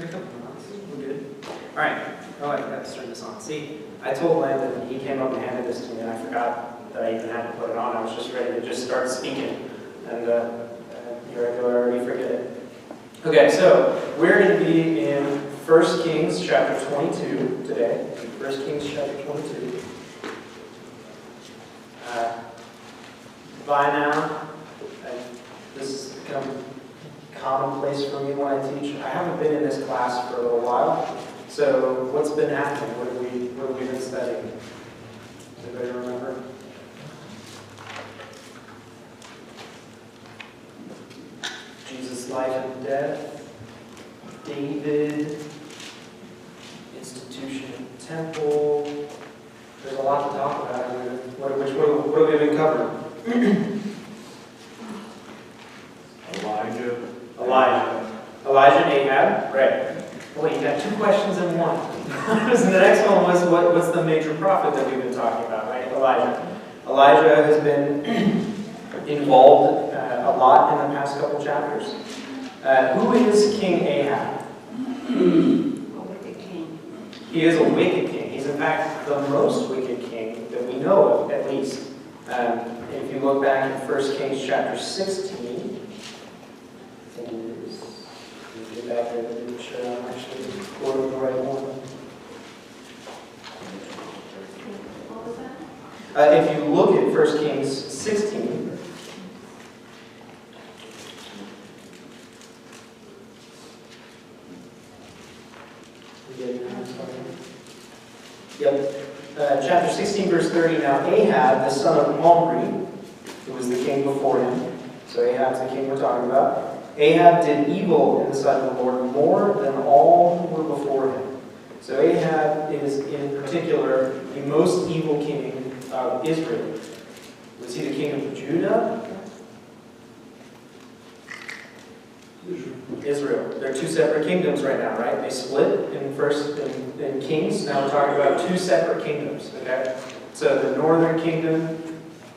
We're good. All right. Oh, I forgot to turn this on. See, I told Landon, he came up and handed this to me, and I forgot that I even had to put it on. I was just ready to just start speaking, and here I go, I already forget it. Okay, so we're going to be in 1 Kings chapter 22 today. 1 Kings chapter 22. By now, this has become commonplace for me when I teach. I haven't been in this class for a little while, so what's been happening? What have we been studying? Does anybody remember? Jesus' life and death, David, institution of the temple. There's a lot to talk about. What have we been covering? Elijah and Ahab, right. Well, you got two questions in one. So the next one was, what's the major prophet that we've been talking about, right? Elijah. Elijah has been involved a lot in the past couple chapters. Who is King Ahab? A wicked king. He is a wicked king. He's in fact the most wicked king that we know of, at least. If you look back in 1 Kings chapter 16, I think it is. Let me get back there to make sure I'm actually quoting the right one. What was that? If you look at 1 Kings 16, chapter 16, verse 30. Now Ahab, the son of Omri, who was the king before him, so Ahab's the king we're talking about, Ahab did evil in the sight of the Lord more than all who were before him. So Ahab is in particular the most evil king of Israel. Was he the king of Judah? Israel. They're two separate kingdoms right now, right? They split in Kings. Now we're talking about two separate kingdoms, okay? So the northern kingdom,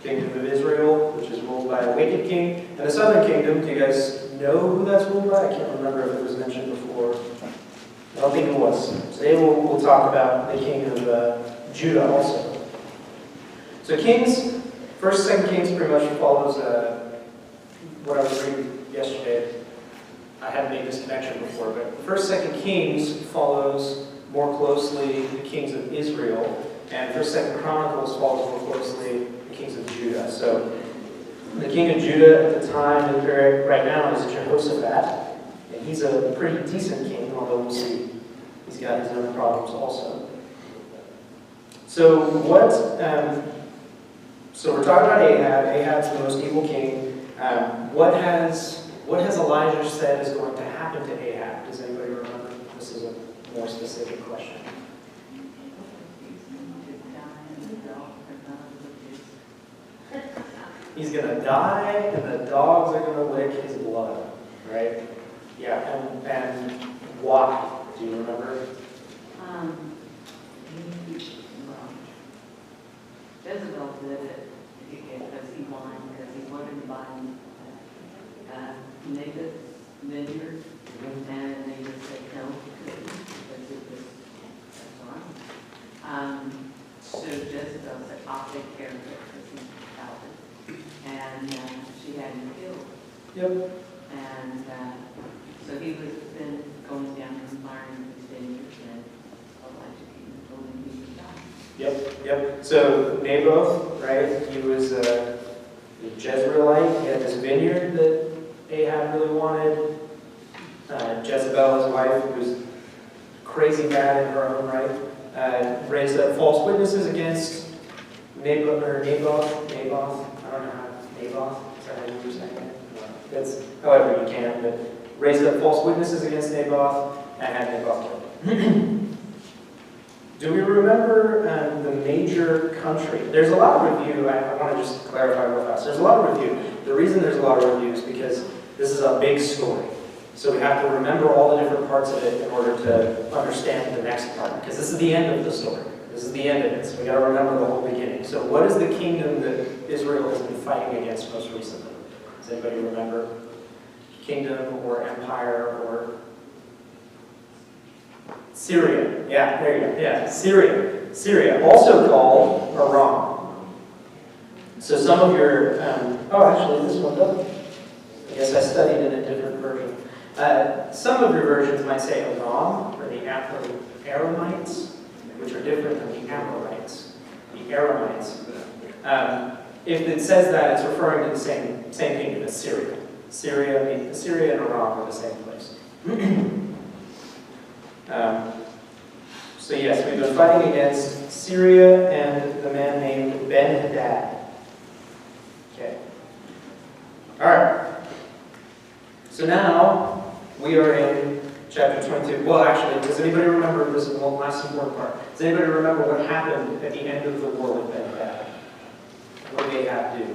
kingdom of Israel, which is ruled by a wicked king, and the southern kingdom, do you guys know who that's ruled by? I can't remember if it was mentioned before. I don't think it was. Today we'll talk about the king of Judah also. So Kings, 1st, 2nd Kings pretty much follows what I was reading yesterday. I hadn't made this connection before, but 1st, 2nd Kings follows more closely the kings of Israel, and 1st, 2nd Chronicles follows more closely the kings of Judah. So the king of Judah at the time, right now, is Jehoshaphat, and he's a pretty decent king, although we'll see he's got his own problems also. So so we're talking about Ahab. Ahab's the most evil king. What has Elijah said is going to happen to Ahab? Does anybody remember? This is a more specific question. He's going to die, and the dogs are going to lick his blood, right? Yeah, and why? Do you remember? Jezebel did it because he wanted to buy Naboth's vineyard, and they just said no, because it was wrong. So Jezebel said, I'll take care of it because he's Calvin. And she had him killed. Yep. And so he was then going down and firing his vineyard, and Elijah came and told him he would die. Yep. So Naboth, right? He was a Jezreelite. He had this vineyard that Ahab really wanted. Jezebel, his wife, who was crazy bad in her own right, raised up false witnesses against Naboth. I don't know how Naboth. Is that how you were saying it? That's however you can, but raised up false witnesses against Naboth and had Naboth killed. Do we remember the major country? There's a lot of review. I want to just clarify real fast. There's a lot of review. The reason there's a lot of review is because this is a big story. So we have to remember all the different parts of it in order to understand the next part. Because this is the end of the story. This is the end of it. So we got to remember the whole beginning. So what is the kingdom that Israel has been fighting against most recently? Does anybody remember? Kingdom or empire or Syria. Yeah, there you go. Yeah, Syria. Syria, also called Aram. So some of your, oh, actually, this one doesn't. I guess I studied in a different version. Some of your versions might say Aram, or the Aramites, which are different than the Amorites. The Aramites. If it says that, it's referring to the same kingdom as Syria. Syria and Aram are the same place. So yes, we've been fighting against Syria and the man named Ben-Hadad. Okay. All right. So now we are in chapter 22. Well, actually, does anybody remember, this is one last important part. Does anybody remember what happened at the end of the war with Ben-Hadad? What did Ahab do?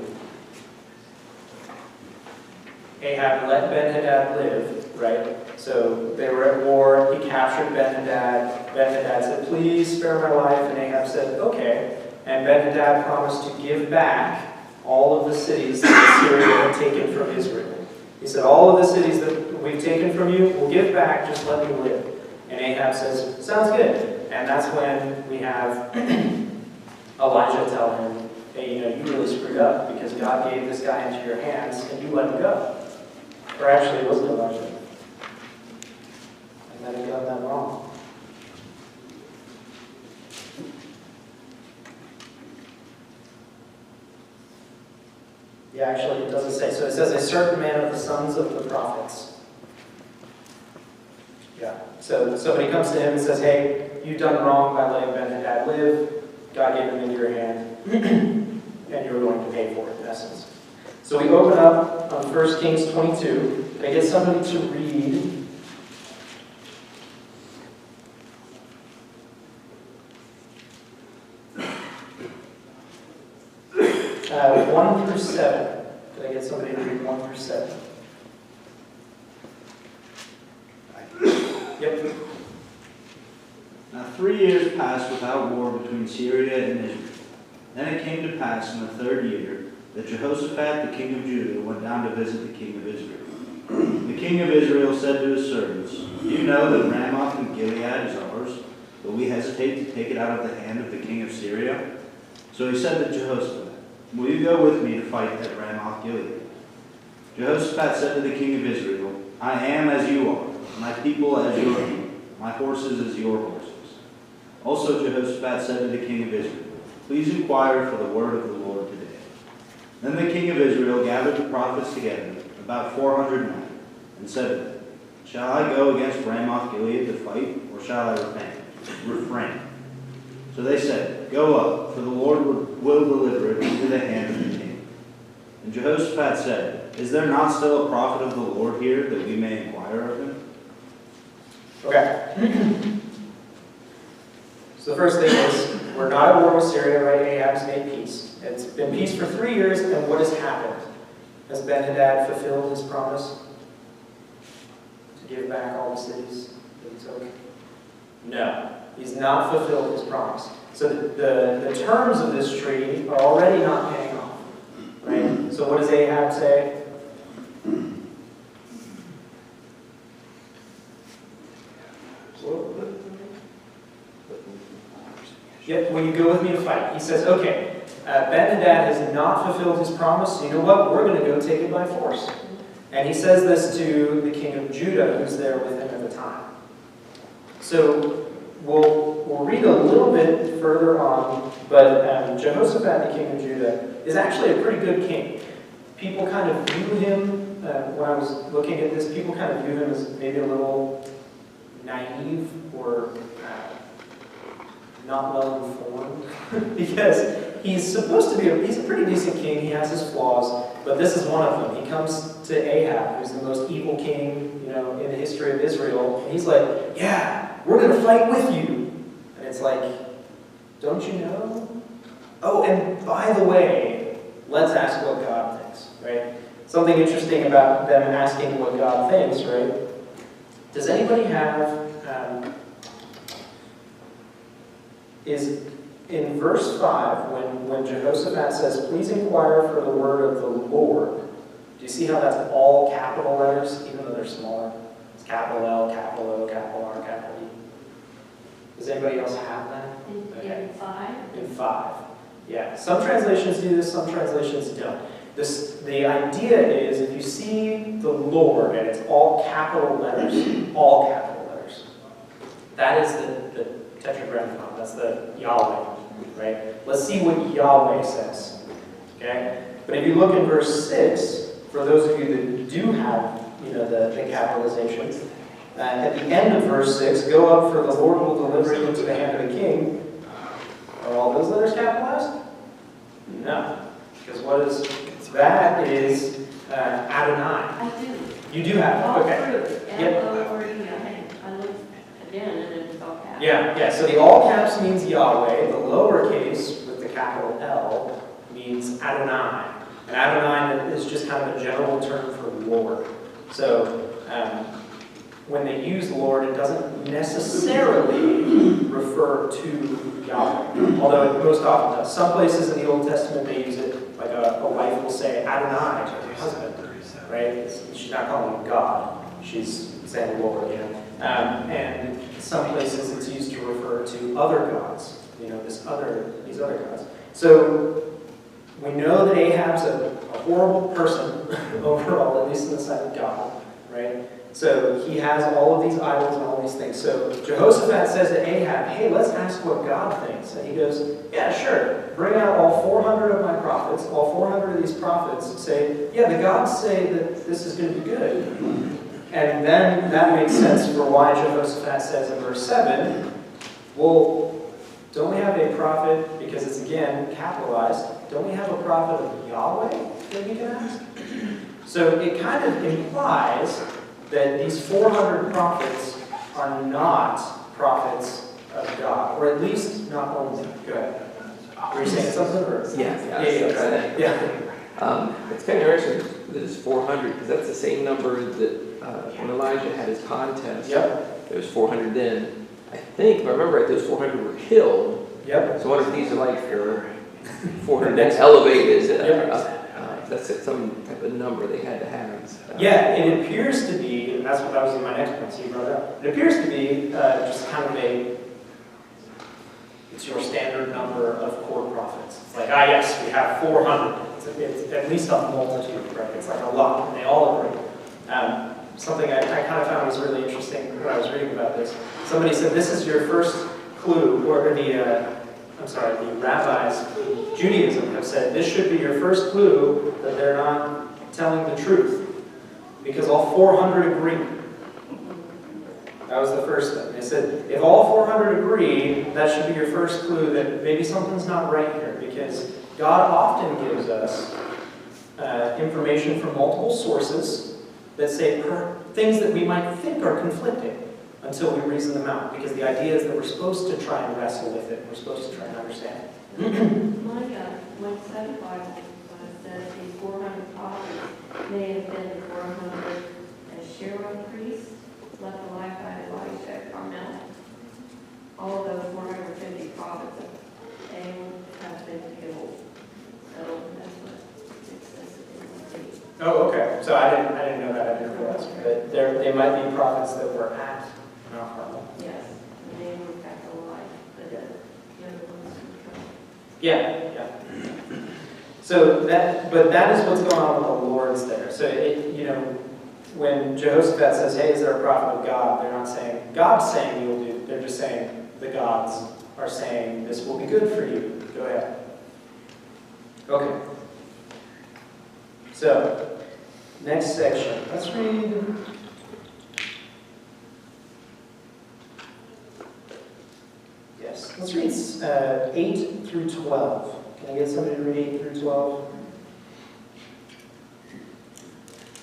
Ahab let Ben-Hadad live, right? So they were at war, he captured Ben-Hadad. Ben-Hadad said, please spare my life, and Ahab said, okay. And Ben-Hadad promised to give back all of the cities that Syria had taken from Israel. He said, all of the cities that we've taken from you, we'll give back, just let me live. And Ahab says, sounds good. And that's when we have Elijah tell him, hey, you really screwed up because God gave this guy into your hands and you let him go. Or actually, it wasn't Elijah. I might have got that wrong. Yeah, actually, it doesn't say. So it says, a certain man of the sons of the prophets. Yeah. So somebody comes to him and says, hey, you've done wrong by letting Ben-Hadad live. God gave him into your hand. And you're going to pay for it, in essence. So we open up on 1 Kings 22. Can I get somebody to read 1 through 7. Could I get somebody to read 1 through 7? Yep. Now 3 years passed without war between Syria and Israel. Then it came to pass in the 3rd year that Jehoshaphat the king of Judah went down to visit the king of Israel. The king of Israel said to his servants, do you know that Ramoth and Gilead is ours, but we hesitate to take it out of the hand of the king of Syria? So he said to Jehoshaphat, will you go with me to fight at Ramoth Gilead? Jehoshaphat said to the king of Israel, I am as you are, my people as your people, my horses as your horses. Also Jehoshaphat said to the king of Israel, please inquire for the word of the Lord today. Then the king of Israel gathered the prophets together, about 400 men, and said to them, shall I go against Ramoth Gilead to fight, or shall I refrain? So they said, go up, for the Lord will deliver it into the hand of the king. And Jehoshaphat said, is there not still a prophet of the Lord here, that we may inquire of him? Okay. So the first thing is, we're not at war with Syria, right? Ahab's made peace. It's been peace for 3 years, and what has happened? Has Ben-Hadad fulfilled his promise to give back all the cities that he took? No. He's not fulfilled his promise. So the terms of this treaty are already not paying off. Right? So what does Ahab say? Yep, will you go with me to fight? He says, okay, Ben-Hadad has not fulfilled his promise. So you know what? We're going to go take it by force. And he says this to the king of Judah, who's there with him at the time. So we'll read a little bit further on, but Jehoshaphat, the king of Judah, is actually a pretty good king. People kind of view him, when I was looking at this, people kind of view him as maybe a little naive or not well informed, because he's supposed to be, he's a pretty decent king, he has his flaws, but this is one of them. He comes to Ahab, who's the most evil king, in the history of Israel, and he's like, yeah, we're going to fight with you. And it's like, don't you know? Oh, and by the way, let's ask what God thinks, right? Something interesting about them asking what God thinks, right? Does anybody have, is in verse 5, when Jehoshaphat says, please inquire for the word of the Lord, do you see how that's all capital letters, even though they're smaller? It's capital L, capital O, capital R, capital E. Does anybody else have that? In 5? In 5. Yeah, some translations do this, some translations don't. The idea is if you see the Lord and it's all capital letters, that is the tetragrammaton, that's the Yahweh, right? Let's see what Yahweh says, okay? But if you look in verse 6, for those of you that do have, the capitalizations, at the end of verse 6, go up for the Lord will deliver you into the hand of the king. Are all those letters capitalized? No. Because that is Adonai. I do. You do have All it, okay. through. Yep. L-O-R-E, I looked again and it's all caps. Yeah, so the all caps means Yahweh, the lowercase with the capital L means Adonai. And Adonai is just kind of a general term for Lord. So when they use Lord, it doesn't necessarily refer to Yahweh, although it most often does. Some places in the Old Testament they use it, like a wife will say Adonai to her husband, right? She's not calling him God, she's saying Lord, and some places it's used to refer to other gods, these other gods. So we know that Ahab's a horrible person overall, at least in the sight of God, right? So he has all of these idols and all these things. So Jehoshaphat says to Ahab, hey, let's ask what God thinks. And he goes, yeah, sure. Bring out all 400 of my prophets. All 400 of these prophets say, yeah, the gods say that this is going to be good. And then that makes sense for why Jehoshaphat says in verse 7, well, don't we have a prophet, because it's again capitalized, don't we have a prophet of Yahweh that we can ask? So it kind of implies that these 400 prophets are not prophets of God, or at least not only. Go ahead. Were you saying something? Or? Yeah. Yeah. It's kind of interesting that it's 400 because that's the same number that when Elijah had his contest. Yep. There was 400 then. I think, if I remember right, those 400 were killed. Yep. So what if these are like your 400 next elevated? That's some type of number they had to have. Yeah, it appears to be, and that was in my next point, so you brought it up. It appears to be just kind of it's your standard number of core prophets. It's like, yes, we have 400. It's at least a multitude, right? It's like a lot, and they all agree. Something I kind of found was really interesting when I was reading about this. Somebody said, this is your first clue, or the rabbis in Judaism have said, this should be your first clue that they're not telling the truth. Because all 400 agree. That was the first thing. They said, if all 400 agree, that should be your first clue that maybe something's not right here. Because God often gives us information from multiple sources that say things that we might think are conflicting until we reason them out. Because the idea is that we're supposed to try and wrestle with it. We're supposed to try and understand it. My study Bible says these 400 prophets may have been the 400 Asherah priests left alive by Elijah at Carmel. All of those 450 prophets they have been killed. So that's what it says in the Bible. Oh, okay. So I didn't know that. I didn't realize. But they might be prophets that were at Mount Carmel. Yes, and they were back alive, but the other ones were killed. Yeah. So that is what's going on with the Lords there. So when Jehoshaphat says, "Hey, is there a prophet of God?" They're not saying God's saying you'll do. They're just saying the gods are saying this will be good for you. Go ahead. Okay. So next section. Let's read. Yes, let's read 8 through 12. Can I get somebody to read 8 through 12?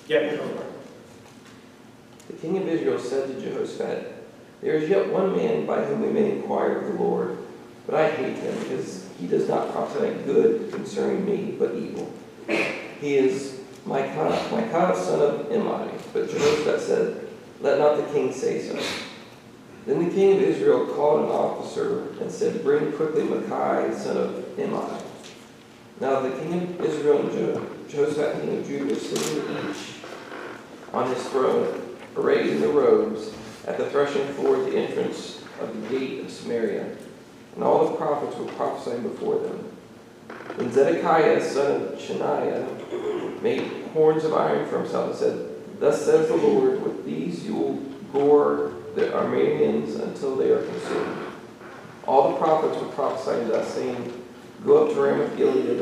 Yeah, go for it. The king of Israel said to Jehoshaphat, there is yet one man by whom we may inquire of the Lord, but I hate him because he does not prophesy good concerning me, but evil. He is Micaiah, son of Imai. But Jehoshaphat said, let not the king say so. Then the king of Israel called an officer and said, bring quickly Micaiah, son of Imai. Now the king of Israel and Jehoshaphat, king of Judah, were sitting each on his throne, arrayed in the robes, at the threshing floor at the entrance of the gate of Samaria. And all the prophets were prophesying before them. Then Zedekiah, son of Chenaanah, made horns of iron for himself and said, Thus says the Lord, with these you will gore the Arameans until they are consumed. All the prophets were prophesying thus, saying, Go up to Ramoth Gilead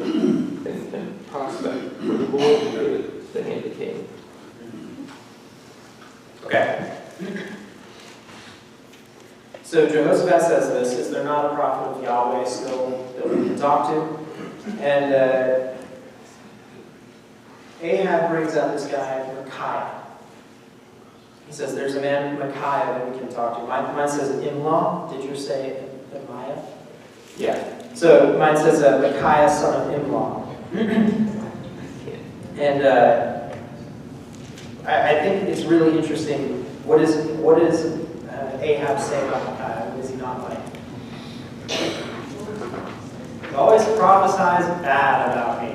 and prospect, for the Lord will give it to the hand of the king. Okay. So Jehoshaphat says this, is there not a prophet of Yahweh still that we can talk to? And Ahab brings up this guy, Micaiah. He says, there's a man, Micaiah, that we can talk to. Mine says Imlah. Did you say Imaiah? Yeah. So mine says Micaiah, son of Imlah. And I think it's really interesting. What is Ahab saying about Micaiah? What is he not like? He always prophesies bad about me.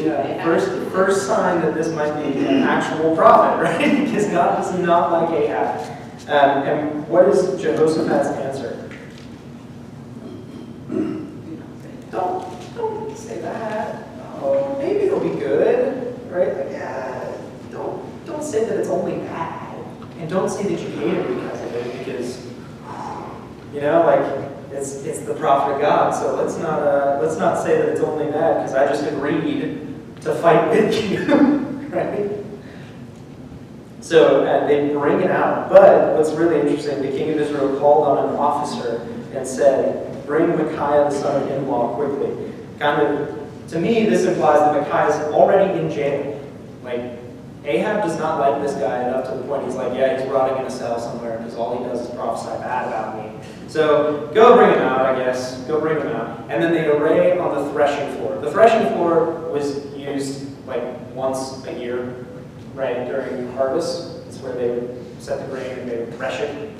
Yeah, first sign that this might be an actual prophet, right? Because God does not like Ahab. And what is Jehoshaphat's answer? Don't say that. Oh, maybe it'll be good, right? Like, yeah, don't say that it's only bad, and don't say that you hate it because of it, because like it's the prophet of God. So let's not say that it's only bad because I just agreed to fight with you, right? So they bring it out. But what's really interesting, the king of Israel called on an officer and said, bring Micaiah the son of Imlah quickly. Kind of, to me, this implies that Micaiah is already in jail. Like, Ahab does not like this guy enough to the point he's like, yeah, he's rotting in a cell somewhere because all he does is prophesy bad about me. So go bring him out, I guess. Go bring him out. And then they array on the threshing floor. The threshing floor was used like once a year, right, during harvest. It's where they would set the grain and they would thresh it.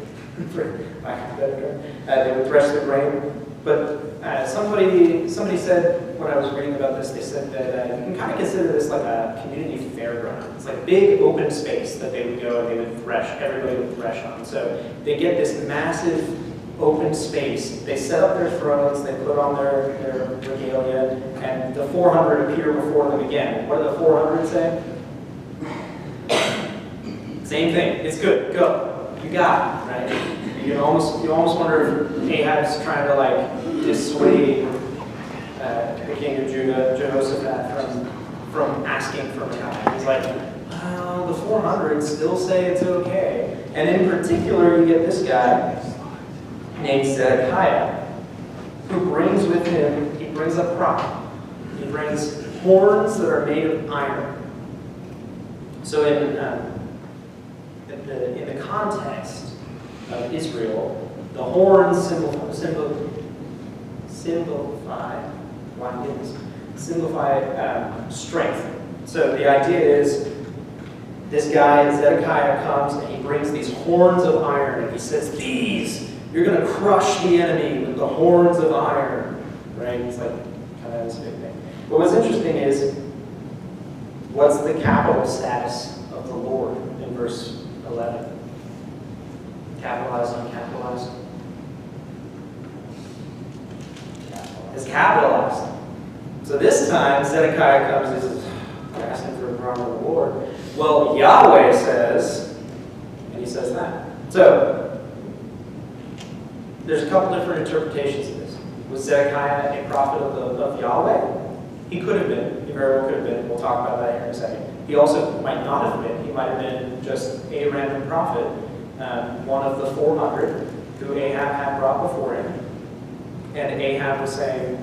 They would thresh the grain. But somebody said, when I was reading about this, they said that you can kind of consider this like a community fairground. It's like a big open space that they would go and they would thresh, everybody would thresh on. So they get this massive open space. They set up their thrones, they put on their regalia, and the 400 appear before them again. What do the 400 say? Same thing. It's good. Go. You got it, right? You almost wonder if Ahab's trying to like dissuade the king of Judah, Jehoshaphat, from asking for Micaiah. He's like, well, the 400 still say it's okay. And in particular, you get this guy named Zedekiah, who brings with him, he brings a prop. He brings horns that are made of iron. So in the context of Israel, the horns simplify strength. So the idea is, this guy, Zedekiah, comes and he brings these horns of iron and he says, you're going to crush the enemy with the horns of iron. Right? It's like kind of this big thing. But what's interesting is, what's the capital status of the Lord in verse 11? Capitalized, uncapitalized? It's capitalized. So this time, Zedekiah comes and says, asking for a promise of the Lord. Well, Yahweh says, and he says that. So, there's a couple different interpretations of this. Was Zedekiah a prophet of Yahweh? He could have been. He very well could have been. We'll talk about that here in a second. He also might not have been. He might have been just a random prophet, one of the 400 who Ahab had brought before him. And Ahab was saying,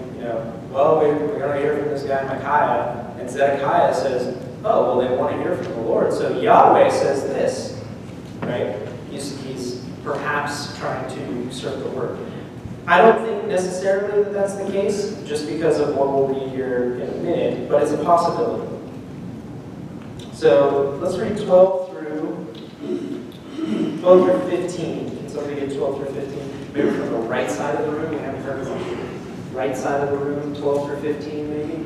well, we're going to hear from this guy Micaiah. And Zedekiah says, oh, well, they want to hear from the Lord. So Yahweh says this, right? He's perhaps trying to usurp the word. I don't think necessarily that that's the case, just because of what we'll read here in a minute, but it's a possibility. So let's read 12 through 15. Can somebody get 12 through 15? Maybe from the right side of the room. We haven't heard of the right side of the room, 12 through 15 maybe?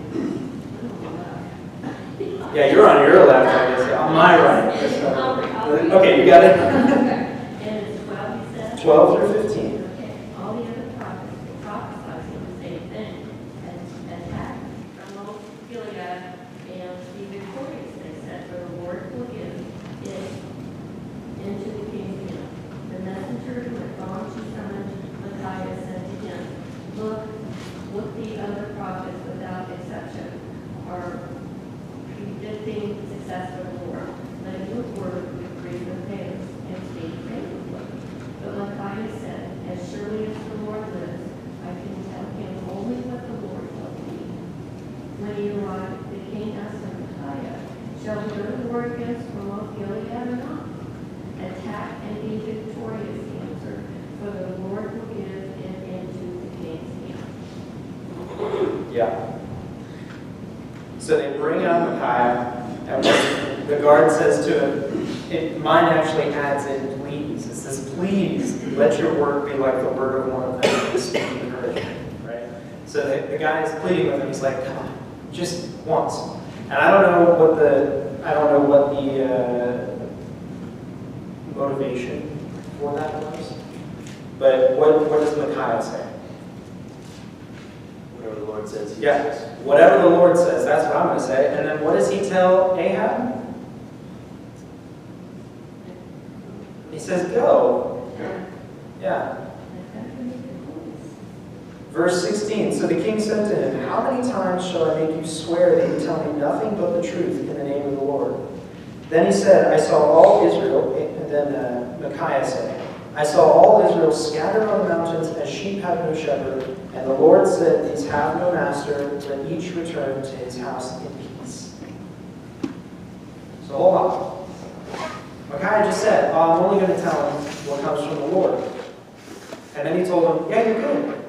Yeah, you're on your left, I guess, on my right. Okay, you got it? And it's 12, you said? 12 through 15. Okay, all the other prophets were prophesying the same thing, and attack from Mount Gilead and be victorious. They said, for the Lord will give it into the king's hand. The messenger who had gone to summon Micaiah said to him, look, the other prophets without exception are predicting success for the Lord. Let your word agree with theirs and speak favorably. But Micaiah said, as surely as the Lord lives, I can tell him only what the Lord told me. When he arrived, the king asked him, Micaiah, shall we go to war against Ramoth Gilead or not? Attack and be victorious, he answered, for the Lord will give it into the king's hand. Yeah. So they bring out Micaiah, and what the guard says to him, mine actually adds in please. It says, please let your word be like the word of one of them who speak encouragement, right? So the guy is pleading with him. He's like, come on, just once. And I don't know what the motivation for that was, but what does Micaiah say? Whatever the Lord says, he Yeah, says. whatever the Lord says, that's what I'm going to say. And then what does he tell Ahab? He says, go. Yeah. Verse 16, so the king said to him, how many times shall I make you swear that you tell me nothing but the truth in the name of the Lord? Then he said, I saw all Israel, and then Micaiah said, I saw all Israel scattered on the mountains as sheep have no shepherd. And the Lord said, these have no master, let each return to his house in peace. So hold on. Micaiah just said, oh, I'm only going to tell him what comes from the Lord. And then he told him, yeah, you could.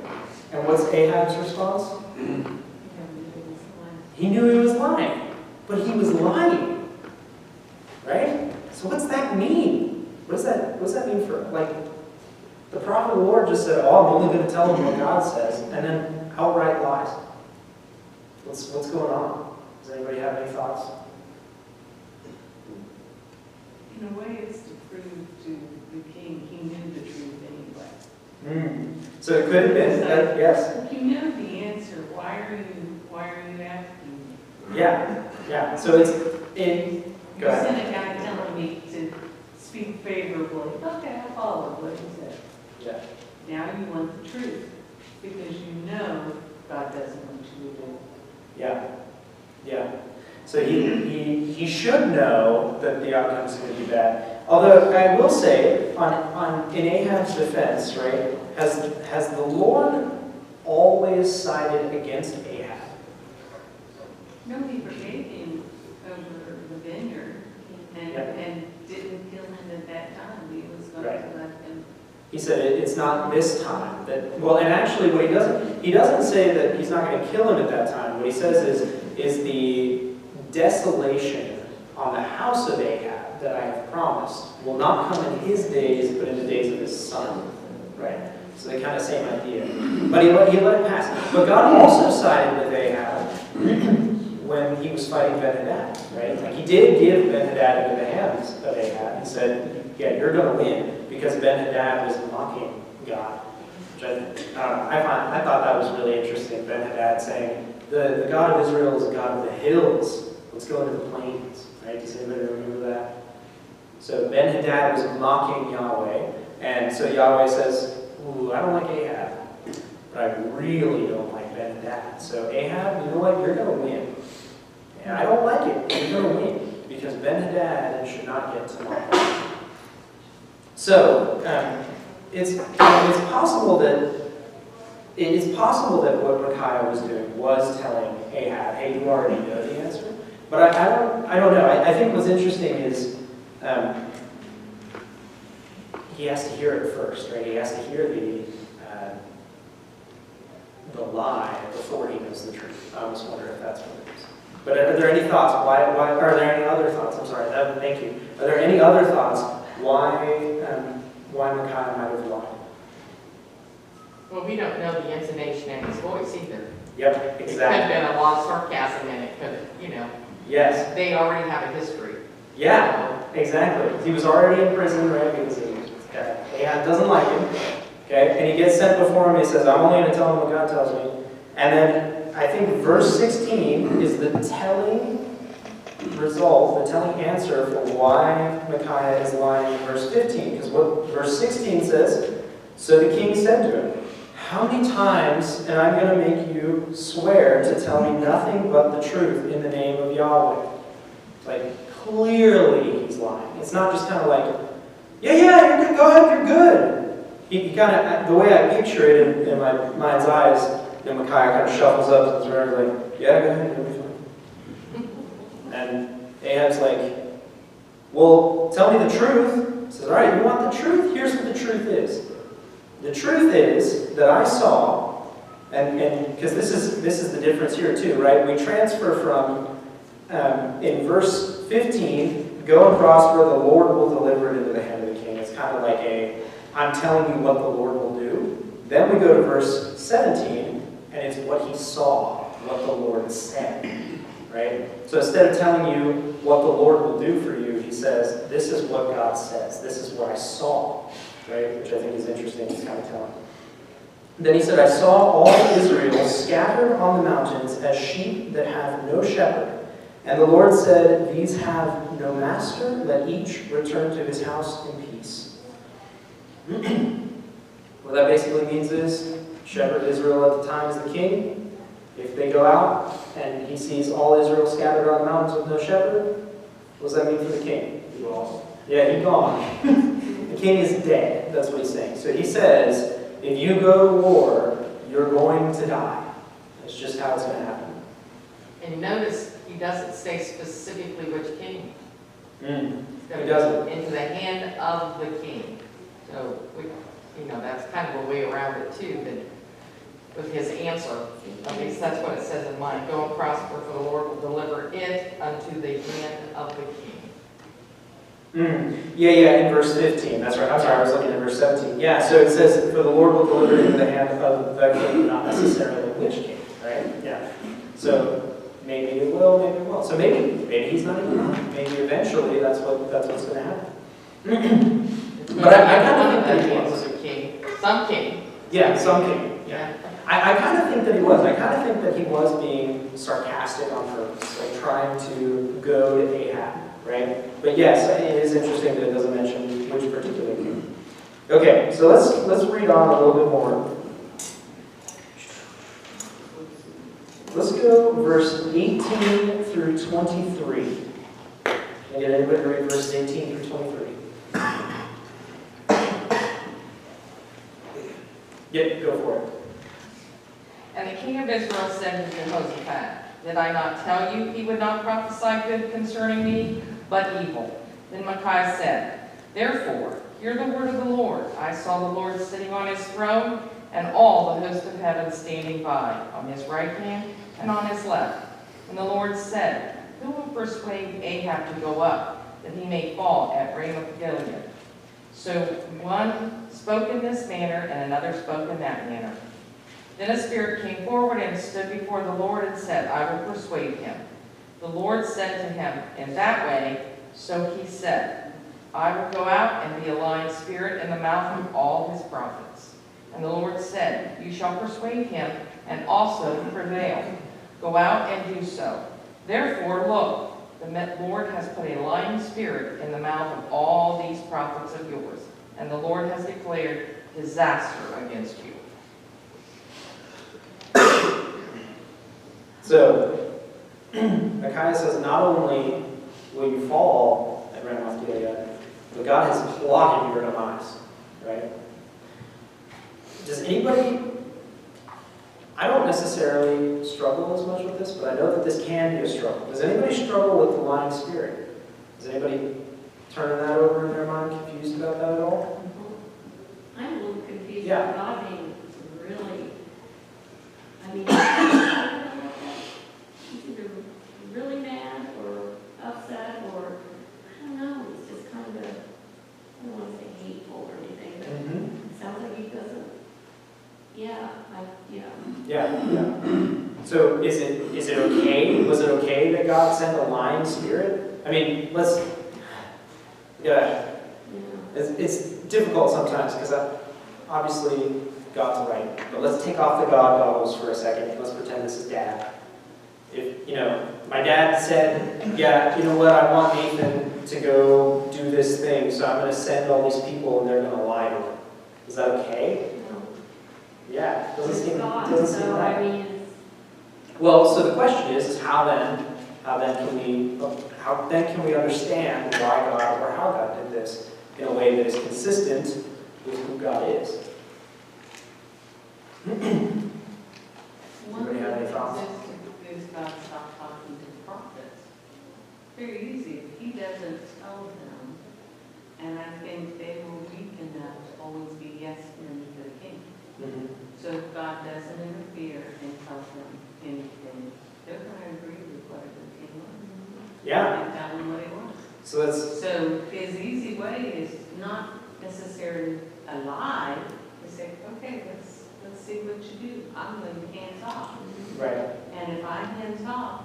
And what's Ahab's response? He knew he was lying. But he was lying. Right? So what's that mean? What does that mean for, like, the prophet of the Lord just said, oh, I'm only going to tell him what God says, and then outright lies. What's going on? Does anybody have any thoughts? In a way, it's to prove to the king he knew the truth anyway. So it could have been, yes. If you know the answer, why are you asking? Yeah. So it's in. You sent a guy telling me to speak favorably. Okay, I'll follow what he said. Yeah. Now you want the truth because you know God doesn't want you to do it. Yeah. So he should know that the outcome is going to be bad. Although I will say, in Ahab's defense, right, has the Lord always sided against Ahab? No, he forgave him over the vineyard and didn't kill him at that time. He was going to let him. He said it's not this time that. Well, and actually, what he doesn't say that he's not going to kill him at that time. What he says is the desolation on the house of Ahab that I have promised will not come in his days, but in the days of his son. Right? So they kind of same idea. But he let it pass. But God also sided with Ahab when he was fighting Ben-Hadad. Right? Like he did give Ben-Hadad into the hands of Ahab. He said, yeah, you're going to win because Ben-Hadad was mocking God. Which I thought that was really interesting. Ben-Hadad saying, the God of Israel is the God of the hills. Let's go into the plains. Right? Does anybody remember that? So Ben-Hadad was mocking Yahweh. And so Yahweh says, ooh, I don't like Ahab. But I really don't like Ben-Hadad. So Ahab, you know what? You're going to win. And I don't like it. You're going to win. Because Ben-Hadad should not get to mock. So it's possible that what Micaiah was doing was telling Ahab, hey, you already know the answer. But I don't know. I think what's interesting is he has to hear it first, right? He has to hear the lie before he knows the truth. I almost wonder if that's what it is. But are there any thoughts? Why are there any other thoughts? I'm sorry. Thank you. Are there any other thoughts why Micaiah might have lied? Well, we don't know the intonation in his voice either. Yep, It could have exactly. been a lot of sarcasm in it, could have, Yes. They already have a history. Yeah, exactly. He was already in prison, right? Because Ahab doesn't like him. Okay? And he gets sent before him. He says, I'm only going to tell him what God tells me. And then I think verse 16 is the telling result, the telling answer for why Micaiah is lying in verse 15. Because what verse 16 says, so the king said to him, how many times am I going to make you swear to tell me nothing but the truth in the name of Yahweh? Like, clearly he's lying. It's not just kind of like, yeah, you're good, go ahead, you're good. He kind of, the way I picture it in my mind's eyes, Micaiah kind of shuffles up to the room like, yeah, go ahead, you'll be fine. And Ahab's like, well, tell me the truth. He says, all right, you want the truth? Here's what the truth is. The truth is that I saw, and because this is the difference here too, right? We transfer from, in verse 15, go and prosper, the Lord will deliver it into the hand of the king. It's kind of like I'm telling you what the Lord will do. Then we go to verse 17, and it's what he saw, what the Lord said, right? So instead of telling you what the Lord will do for you, he says, this is what God says. This is what I saw, right? Which I think is interesting. He's kind of telling. Then he said, I saw all Israel scattered on the mountains as sheep that have no shepherd. And the Lord said, these have no master. Let each return to his house in peace. What that basically means is, shepherd Israel at the time is the king. If they go out and he sees all Israel scattered on the mountains with no shepherd, what does that mean for the king? He lost. Yeah, he's gone. The king is dead. That's what he's saying. So he says, if you go to war, you're going to die. That's just how it's going to happen. And notice, he doesn't say specifically which king. He doesn't. Into the hand of the king. So, that's kind of a way around it too, that with his answer, at least that's what it says in mine, go and prosper, for the Lord will deliver it unto the hand of the king. Yeah, in verse 15. That's right. I'm sorry, I was looking at verse 17. Yeah, so it says, for the Lord will deliver it into the hand of the king, not necessarily which king, right? Yeah. So maybe it will, maybe it won't. So maybe he's not even lying. Maybe eventually that's what's going to happen. But I kind of think that he was a king. Some king. Yeah, some king. Yeah. I kind of think that he was. I kind of think that he was being sarcastic on purpose, like trying to goad Ahab, right? But yes, it is interesting that it doesn't mention which particular king. Okay, so let's read on a little bit more. Let's go verse 18 through 23. Can I get anybody to read verse 18 through 23? Yep, go for it. And the king of Israel said to Jehoshaphat, did I not tell you he would not prophesy good concerning me, but evil? Then Micaiah said, therefore, hear the word of the Lord. I saw the Lord sitting on his throne, and all the host of heaven standing by, on his right hand and on his left. And the Lord said, who will persuade Ahab to go up, that he may fall at Ramoth Gilead? So one spoke in this manner, and another spoke in that manner. Then a spirit came forward and stood before the Lord and said, I will persuade him. The Lord said to him in that way, so he said, I will go out and be a lying spirit in the mouth of all his prophets. And the Lord said, you shall persuade him and also prevail. Go out and do so. Therefore, look, the Lord has put a lying spirit in the mouth of all these prophets of yours, and the Lord has declared disaster against you. So, Micaiah says, not only will you fall at Ramoth Gilead, but God has plotted your demise, right? Does anybody, I don't necessarily struggle as much with this, but I know that this can be a struggle. Does anybody struggle with the lying spirit? Does anybody turn that over in their mind, confused about that at all? I'm a little confused Yeah. about being really, he's either really mad or upset or, I don't know, it's just kind of, I don't want to say hateful or anything, but it sounds like he doesn't, yeah. Yeah. So is it okay? Was it okay that God sent a lying spirit? I mean, it's difficult sometimes because obviously God's right. But let's take off the God goggles for a second. Let's pretend this is Dad. If, my dad said, yeah, you know what, I want Nathan to go do this thing, so I'm going to send all these people and they're going to lie to him. Is that okay? No. Yeah, doesn't It's seem God, doesn't seem so right. I mean, Well, so the question is how then can we understand why God or how God did this in a way that is consistent with who God is? Anybody have any thoughts? Is God stop talking to the prophets? Very easy. If he doesn't tell them, and I think they were weak enough to always be yes men to the king. Mm-hmm. So if God doesn't interfere and tell them anything, they're going to agree with whatever the king wants. Yeah. And tell him what he wants. So that's So his easy way is not necessarily a lie. To say, okay, let's see what you do. I'm going to hands off. right. And if I'm hands off,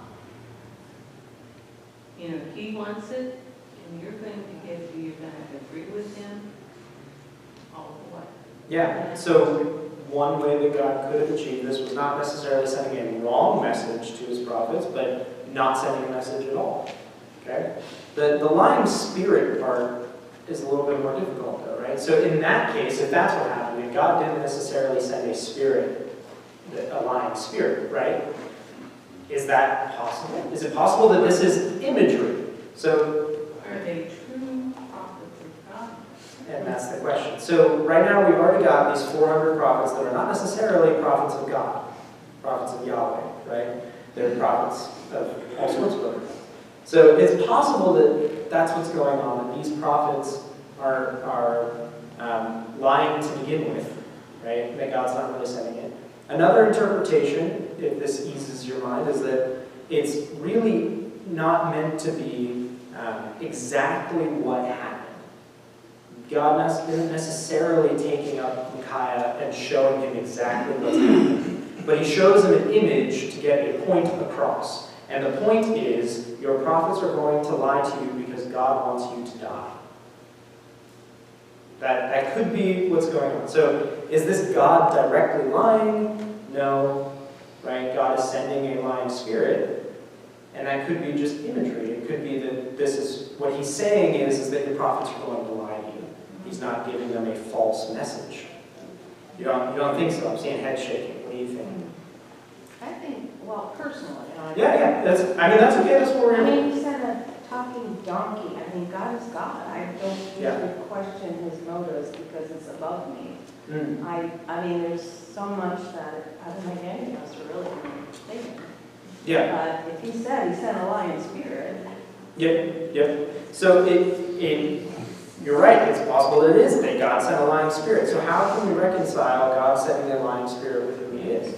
if he wants it, and you're going to agree with him all the way. Yeah. So one way that God could have achieved this was not necessarily sending a wrong message to his prophets, but not sending a message at all. Okay? The lying spirit part is a little bit more difficult though, right? So in that case, if that's what happened, if God didn't necessarily send a spirit, a lying spirit, right? Is that possible? Is it possible that this is imagery? So, Are they true prophets of God? and that's the question. So right now we've already got these 400 prophets that are not necessarily prophets of God, prophets of Yahweh, right? They're prophets of all sorts of other things. So it's possible that that's what's going on, that these prophets are lying to begin with, right? That God's not really sending it. Another interpretation, if this eases your mind, is that it's really not meant to be exactly what happened. God isn't necessarily taking up Micaiah and showing him exactly what's happening, but he shows him an image to get a point across. And the point is, your prophets are going to lie to you because God wants you to die. That could be what's going on. So, is this God directly lying? No. Right? God is sending a lying spirit. And that could be just imagery. It could be that this is, what he's saying is that your prophets are going to lie to you. He's not giving them a false message. You don't think so? I'm seeing head shaking. What do you think? I think, well, personally, Yeah. That's okay. That's what we're I in. mean, you said a talking donkey. I mean, God is God. I don't usually question his motives because it's above me. Mm. I mean, there's so much that I don't think any of us are really thinking. Yeah. But if he said he sent a lion spirit, Yep. So you're right. It's possible that it is that God sent a lying spirit. So how can we reconcile God sending a lying spirit with who he is?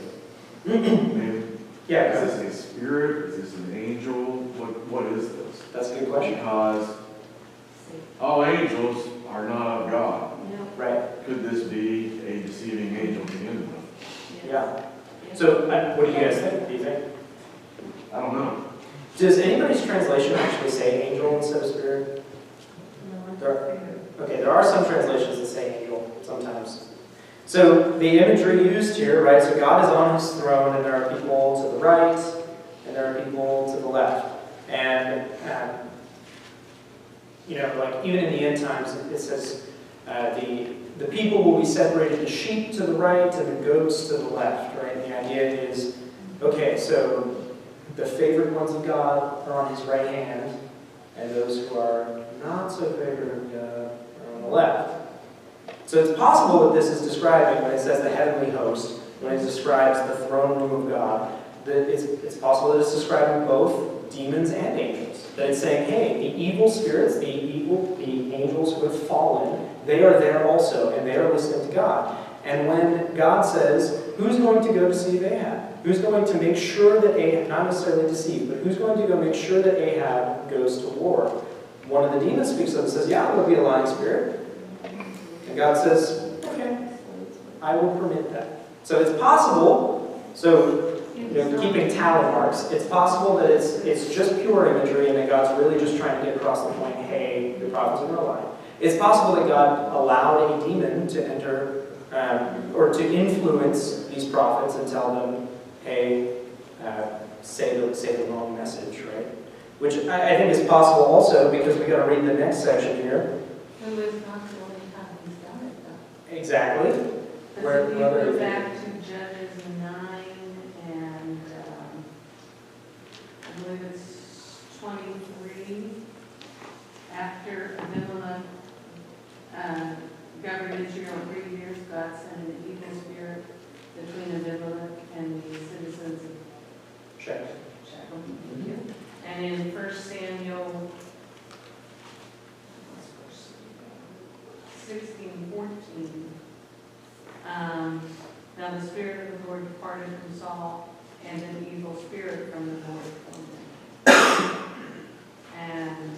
Yeah. Is this a spirit? Is this an angel? What is this? That's a good question. Because all angels are not of God. Right. Could this be a deceiving angel to begin with? Yeah. So what do you guys think? Do you think? I don't know. Does anybody's translation actually say angel instead of spirit? There are some translations that say angel sometimes. So the imagery used here, right? So God is on his throne, and there are people to the right, and there are people to the left. And like even in the end times, it says the people will be separated: the sheep to the right and the goats to the left. Right? And the idea is, okay, so the favored ones of God are on his right hand, and those who are not so favored of God are on the left. So it's possible that this is describing, when it says the heavenly host, when it describes the throne room of God, that it's possible that it's describing both demons and angels. That it's saying, hey, the evil spirits, the angels who have fallen, they are there also, and they are listening to God. And when God says, who's going to go deceive Ahab? Who's going to make sure that Ahab, not necessarily deceive, but who's going to go make sure that Ahab goes to war? One of the demons speaks up and says, yeah, there'll be a lying spirit. And God says, okay, I will permit that. So it's possible. So keeping tally marks. It's possible that it's just pure imagery and that God's really just trying to get across the point, hey, the prophets are going to lie. It's possible that God allowed a demon to enter or to influence these prophets and tell them, hey, say the wrong message, right? Which I think is possible also because we got to read the next section here. Who is not the only time he's done it though. Exactly. Because if you go back to Judges 9 and I believe it's 23, after Abimelech governed Israel 3 years, God sent an evil spirit between Abimelech and the citizens of Check. Shechem. And in 1 Samuel 16:14, now the Spirit of the Lord departed from Saul, and an evil spirit from the Lord filled him. And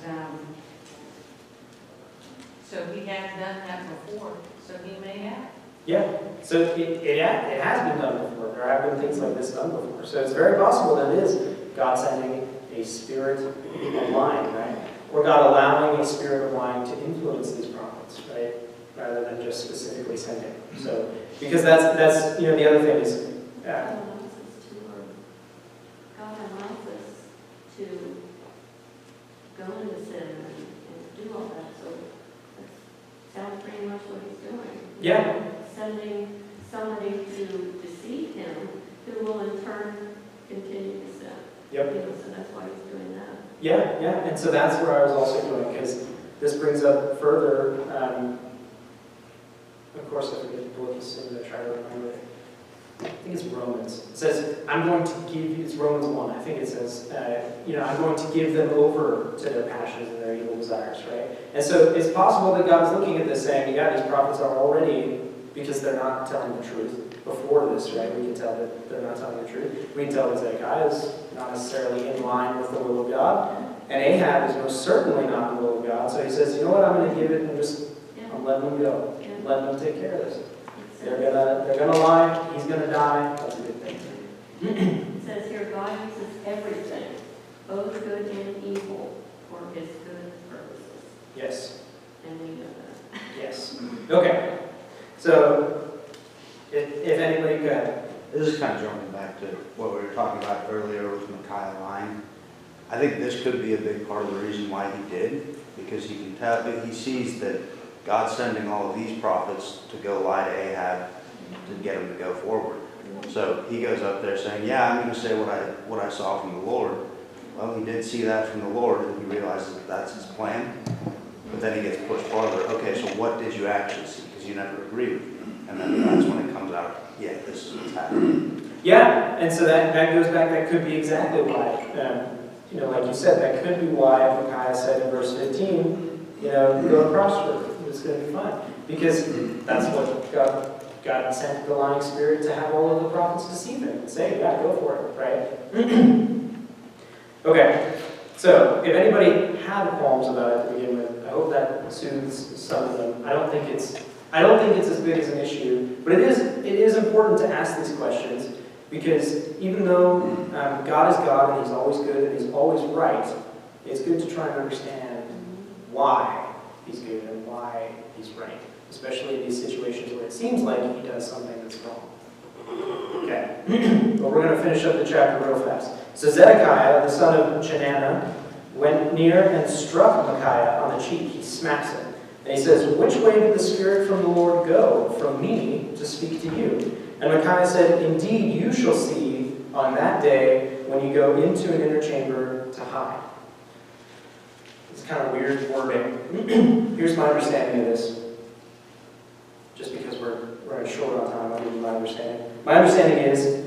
so he hadn't done that before, so he may have. Yeah, so it has been done before. There have been things like this done before. So it's very possible that it is God sending a spirit of lying, right? Or God allowing a spirit of lying to influence these prophets, right? Rather than just specifically sending. So, because that's the other thing is, God allows us to go into sin and do all that, so that sounds pretty much what he's doing. yeah, Sending somebody to deceive him, who will in turn continue to sin. Yep. So that's why he's doing that. yeah, and so that's where I was also going, because this brings up further, of course I forget the book as soon as I try to remember it. I think it's Romans. It says, I'm going to give you, it's Romans 1, I think it says, I'm going to give them over to their passions and their evil desires, right? And so it's possible that God's looking at this saying, yeah, these prophets are already, because they're not telling the truth. Before this, right, we can tell that they're not telling the truth. We can tell that Zedekiah is not necessarily in line with the will of God, and Ahab is most certainly not in the will of God. So he says, you know what, I'm going to give it and just I'm letting them go. Yeah. Let them take care of this. They're gonna lie. He's gonna die. That's a good thing. It says here, God uses everything, both good and evil, for his good purposes. Yes. And we know that. Yes. Okay. So, if anybody could. This is kind of jumping back to what we were talking about earlier with Micaiah lying. I think this could be a big part of the reason why he did, because he can tell, he sees that God's sending all of these prophets to go lie to Ahab to get him to go forward. So he goes up there saying, yeah, I'm going to say what I saw from the Lord. Well, he did see that from the Lord, and he realizes that that's his plan. But then he gets pushed farther. Okay, so what did you actually see? Because you never agreed with me. And then that's when it comes out, yeah, this is what's happening. Yeah, and so that goes back, that could be exactly why, like you said, that could be why Micaiah said in verse 15, go and prosper, it's going to be fine. Because that's what God sent the lying spirit to have all of the prophets deceive him and say, yeah, go for it, right? Okay, so if anybody had qualms about it to begin with, I hope that soothes some of them. I don't think it's as big as an issue, but it is important to ask these questions, because even though God is God and he's always good and he's always right, it's good to try and understand why he's good and why he's right, especially in these situations where it seems like he does something that's wrong. Okay, but we're going to finish up the chapter real fast. So Zedekiah, the son of Chenaanah, went near and struck Micaiah on the cheek. He smacks him. And he says, which way did the Spirit from the Lord go from me to speak to you? And Micaiah said, indeed, you shall see on that day when you go into an inner chamber to hide. It's kind of weird wording. Here's my understanding of this. Just because we're running short on time, I'll give you my understanding. My understanding is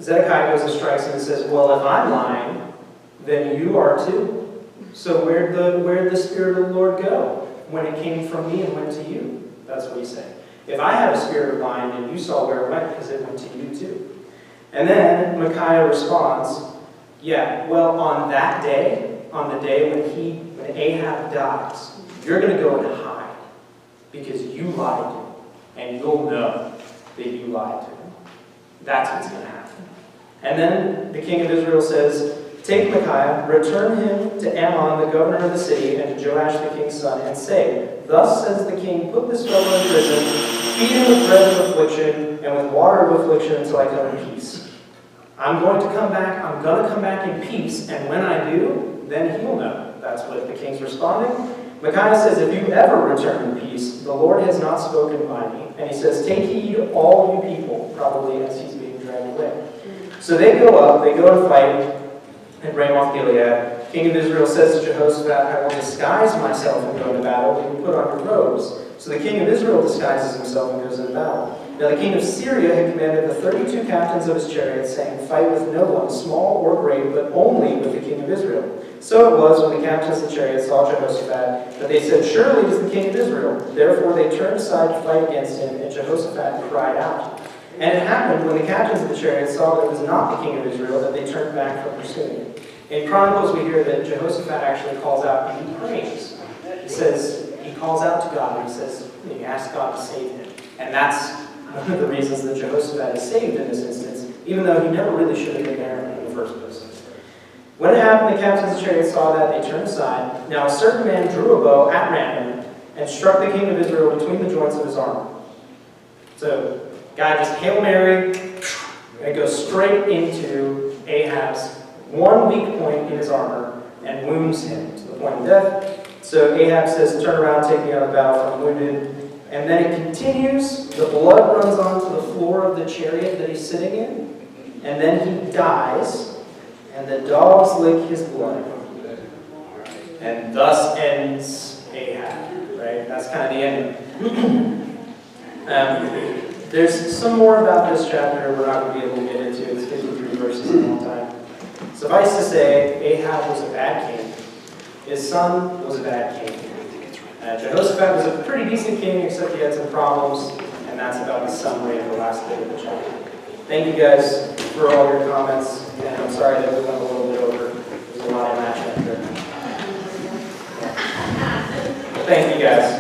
Zedekiah goes and strikes him and says, well, if I'm lying, then you are too. So where'd the Spirit of the Lord go when it came from me and went to you? That's what he's saying. If I have a spirit of lying, and you saw where it went because it went to you too. And then Micaiah responds, yeah, well, on that day, on the day when Ahab dies, you're going to go and hide because you lied to him, and you'll know that you lied to him. That's what's going to happen. And then the king of Israel says, take Micaiah, return him to Ammon, the governor of the city, and to Joash the king's son, and say, thus says the king, put this fellow in prison, feed him with bread of affliction, and with water of affliction until I come in peace. I'm going to come back in peace, and when I do, then he'll know. That's what the king's responding. Micaiah says, if you ever return in peace, the Lord has not spoken by me. And he says, take heed, all you people, probably as he's being dragged away. So they go and fight at Ramoth Gilead. King of Israel says to Jehoshaphat, I will disguise myself and go to battle, but you put on your robes. So the king of Israel disguises himself and goes into battle. Now the king of Syria had commanded the 32 captains of his chariots, saying, fight with no one, small or great, but only with the king of Israel. So it was when the captains of the chariots saw Jehoshaphat that they said, surely it is the king of Israel. Therefore they turned aside to fight against him, and Jehoshaphat cried out. And it happened when the captains of the chariots saw that it was not the king of Israel that they turned back from pursuing him. In Chronicles we hear that Jehoshaphat actually calls out and he prays. He says, he calls out to God and he says, he asks God to save him. And that's one of the reasons that Jehoshaphat is saved in this instance, even though he never really should have been there in the first place. When it happened, the captains of the chariots saw that, they turned aside. Now a certain man drew a bow at random and struck the king of Israel between the joints of his armor. So, guy just Hail Mary, and it goes straight into Ahab's one weak point in his armor and wounds him to the point of death. So Ahab says, turn around, take me out of the battle, for I'm wounded. And then it continues, the blood runs onto the floor of the chariot that he's sitting in, and then he dies, and the dogs lick his blood. And thus ends Ahab, right? That's kind of the ending. There's some more about this chapter we're not going to be able to get into. It's 53 verses in a long time. Suffice to say, Ahab was a bad king. His son was a bad king. Jehoshaphat was a pretty decent king, except he had some problems, and that's about the summary of the last bit of the chapter. Thank you guys for all your comments, and I'm sorry that we went a little bit over. There's a lot in that chapter. Thank you guys.